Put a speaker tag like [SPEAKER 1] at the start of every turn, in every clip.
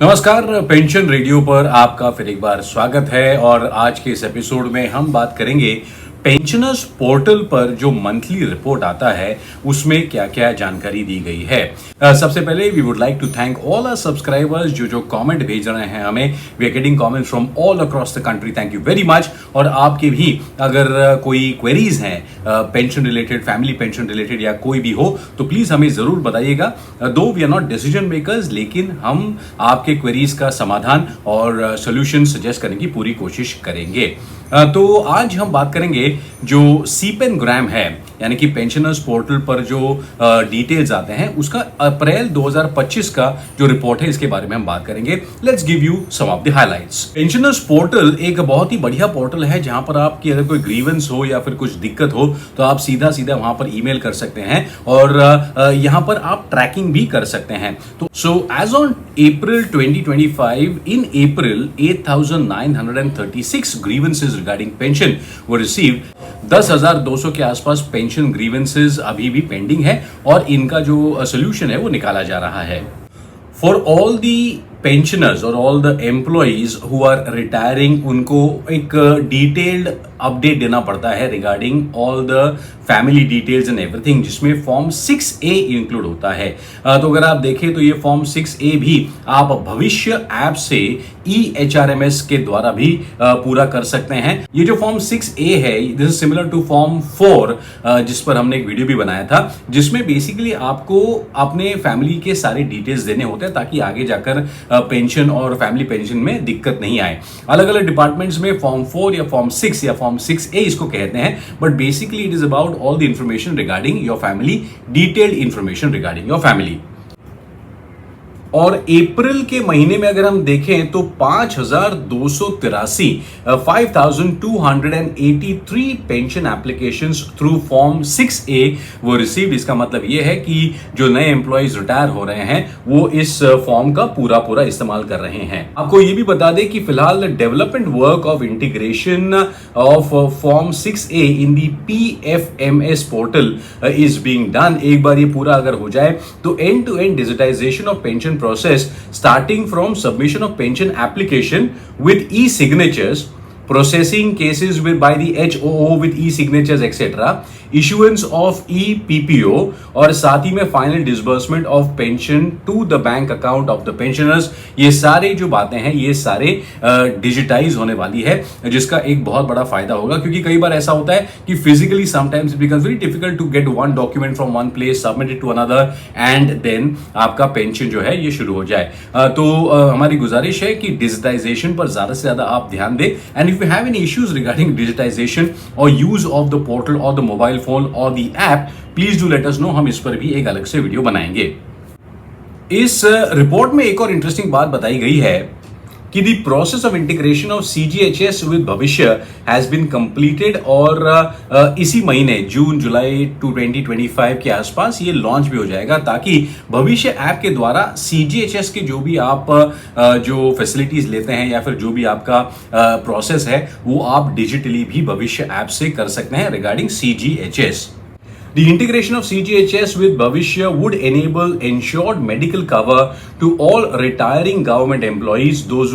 [SPEAKER 1] नमस्कार। Pension radio पर आपका फिर एक बार स्वागत है और आज के इस एपिसोड में हम बात करेंगे पेंशनर्स पोर्टल पर जो मंथली रिपोर्ट आता है उसमें क्या क्या जानकारी दी गई है। सबसे पहले we would like to thank all our subscribers जो कमेंट भेज रहे हैं हमें। We are getting comments from all across the country, thank you very much. और आपके भी अगर कोई क्वेरीज हैं pension related, family pension related या कोई भी हो तो प्लीज हमें जरूर बताइएगा। Though we are not decision makers, लेकिन हम आपके क्वेरीज का समाधान और सोल्यूशन सजेस्ट करने की पूरी कोशिश करेंगे। तो आज हम बात करेंगे जो सीपेनग्राम है, यानी कि पेंशनर्स पोर्टल पर जो डिटेल्स आते हैं उसका अप्रैल 2025 का जो रिपोर्ट है इसके बारे में हम बात करेंगे। Let's give you some of the highlights. Pensioners portal एक बहुत ही बढ़िया पोर्टल है जहां पर आपकी अगर कोई ग्रीवेंस हो या फिर कुछ दिक्कत हो तो आप सीधा वहां पर ईमेल कर सकते हैं और यहां पर आप ट्रैकिंग भी कर सकते हैं। तो so as on April 2025, in April 8,936 grievances regarding pension were received। 10,200 के आसपास पेंशन ग्रीवेंसेस अभी भी पेंडिंग है और इनका जो सोल्यूशन है वो निकाला जा रहा है। फॉर ऑल दी पेंशनर्स और all the employees who are retiring, उनको एक डिटेल्ड अपडेट देना पड़ता है regarding all the family details and everything, जिसमें फॉर्म 6A इंक्लूड होता है। तो अगर आप देखें तो ये फॉर्म 6A भी आप भविष्य ऐप से EHRMS के द्वारा भी पूरा कर सकते हैं। ये जो फॉर्म 6A है this is similar to form 4 जिस पर हमने एक वीडियो भी बनाया था, जिसमें बेसिकली आपको अपने फैमिली के सारे डिटेल्स देने होते हैं ताकि आगे जाकर पेंशन और फैमिली पेंशन में दिक्कत नहीं आए। अलग अलग डिपार्टमेंट्स में फॉर्म 4 या फॉर्म 6 या फॉर्म 6A इसको कहते हैं, but basically it is about all the information regarding your family, detailed information regarding your family। और अप्रैल के महीने में अगर हम देखें तो 5,283 5,283 pension applications through form 6A वो रिसीव्ड। इसका मतलब ये है कि जो नए एम्प्लॉइज रिटायर हो रहे हैं वो इस फॉर्म का पूरा इस्तेमाल कर रहे हैं। आपको ये भी बता दें कि फिलहाल development work of integration of form 6A in the PFMS portal is being done. एक बार ये पूरा अगर हो जाए तो end to end digitization of pension process starting from submission of pension application with e-signatures, processing cases by the HOO with e-signatures etc, issuance of e-PPO और साथ ही में final disbursement of pension to the bank account of the pensioners. ये सारे जो बातें हैं ये सारे डिजिटाइज होने वाली है, जिसका एक बहुत बड़ा फायदा होगा, क्योंकि कई बार ऐसा होता है कि physically sometimes it becomes very difficult to get one document from one place, submit it to another and then आपका पेंशन जो है ये शुरू हो जाए। तो हमारी गुजारिश है कि डिजिटाइजेशन पर ज्यादा से ज्यादा आप ध्यान दें। And if you have any issues regarding digitisation और यूज ऑफ द पोर्टल और द मोबाइल फोन और the app, please do let us know, हम इस पर भी एक अलग से वीडियो बनाएंगे। इस रिपोर्ट में एक और इंटरेस्टिंग बात बताई गई है कि the process of integration of CGHS with भविष्य हैज बीन कंप्लीटेड और इसी महीने जून जुलाई 2025 के आसपास ये लॉन्च भी हो जाएगा, ताकि भविष्य ऐप के द्वारा CGHS के जो भी आप जो फैसिलिटीज लेते हैं या फिर जो भी आपका प्रोसेस है वो आप डिजिटली भी भविष्य ऐप से कर सकते हैं regarding CGHS। The integration of CGHS with Bhavishya would enable ensured medical cover to all retiring government employees, those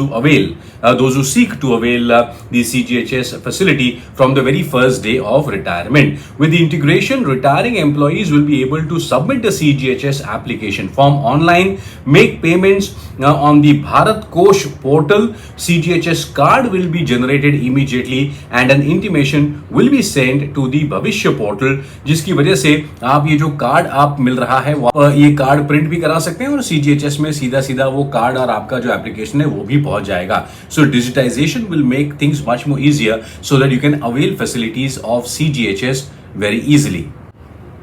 [SPEAKER 1] who seek to avail the CGHS facility from the very first day of retirement. With the integration, retiring employees will be able to submit the CGHS application form online, make payments on the Bharat Kosh portal. CGHS card will be generated immediately and an intimation will be sent to the Bhavishya portal, जिसकी वजह से आप ये जो card आप मिल रहा है ये कार्ड प्रिंट भी करा सकते हैं और CGHS में सीधा वो कार्ड और आपका जो एप्लीकेशन है वो भी पहुंच जाएगा। So digitisation will make things much more easier so that you can avail facilities of CGHS very easily.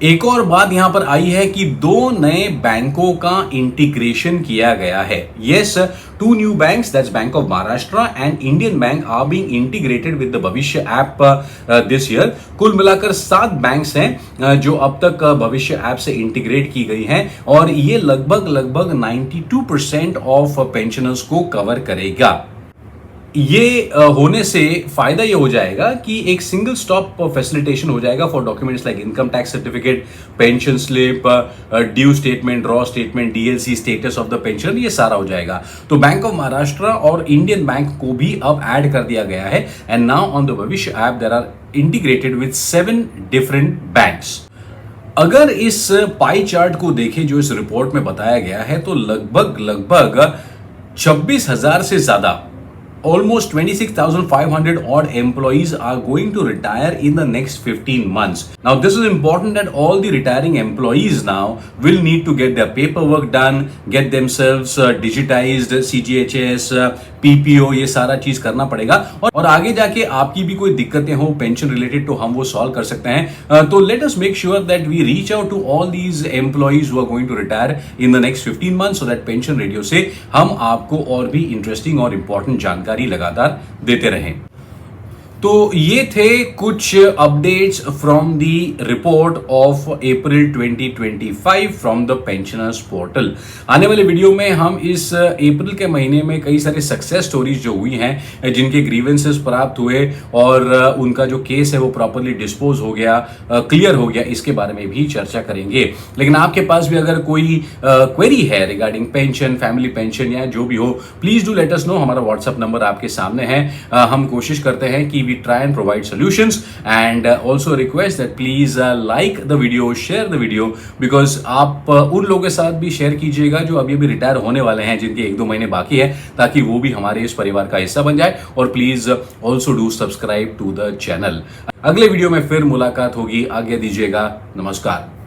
[SPEAKER 1] एक और बात यहां पर आई है कि दो नए बैंकों का इंटीग्रेशन किया गया है। Yes, two new banks, that's Bank of Maharashtra and Indian Bank, are being integrated with the भविष्य ऐप this year। कुल मिलाकर 7 बैंक्स हैं जो अब तक भविष्य ऐप से इंटीग्रेट की गई हैं और ये लगभग 92% ऑफ पेंशनर्स को कवर करेगा। ये होने से फायदा ये हो जाएगा कि एक सिंगल स्टॉप फैसिलिटेशन हो जाएगा for documents like income tax certificate, pension slip, due statement, raw statement, DLC, status of the pension, ये सारा हो जाएगा। तो बैंक ऑफ महाराष्ट्र और इंडियन बैंक को भी अब ऐड कर दिया गया है and now on the Bhavishya app there are integrated with 7 different banks. अगर इस पाई चार्ट को देखें जो इस रिपोर्ट में बताया गया है तो लगभग 26,000 से ज्यादा almost 26,500 odd employees are going to retire in the next 15 months. Now this is important that all the retiring employees now will need to get their paperwork done, get themselves digitized, CGHS, PPO, ये सारा चीज करना पड़ेगा और आगे जाके आपकी भी कोई दिक्कतें हो पेंशन रिलेटेड तो हम वो सॉल्व कर सकते हैं। तो let us make sure that we reach out to all these employees who are going to retire in the next 15 months so that pension radio से हम आपको और भी इंटरेस्टिंग और इंपॉर्टेंट जानकारी लगातार देते रहें। तो ये थे कुछ updates from the report of April 2025 from the pensioners portal. आने वाले वीडियो में हम इस अप्रैल के महीने में कई सारे सक्सेस स्टोरीज जो हुई हैं जिनके ग्रीवेंसेस प्राप्त हुए और उनका जो केस है वो प्रॉपरली डिस्पोज हो गया, क्लियर हो गया, इसके बारे में भी चर्चा करेंगे। लेकिन आपके पास भी अगर कोई क्वेरी है रिगार्डिंग पेंशन, फैमिली पेंशन या जो भी हो, please do let us no. हमारा व्हाट्सएप नंबर आपके सामने है। हम कोशिश करते हैं कि we try and provide solutions and also request that please like the video, share the video because आप उन लोगों के साथ भी शेयर कीजिएगा जो अभी अभी रिटायर होने वाले हैं, जिनके 1-2 महीने बाकी है, ताकि वो भी हमारे इस परिवार का हिस्सा बन जाए। और please also do subscribe to the channel। अगले वीडियो में फिर मुलाकात होगी। आज्ञा दीजिएगा। नमस्कार।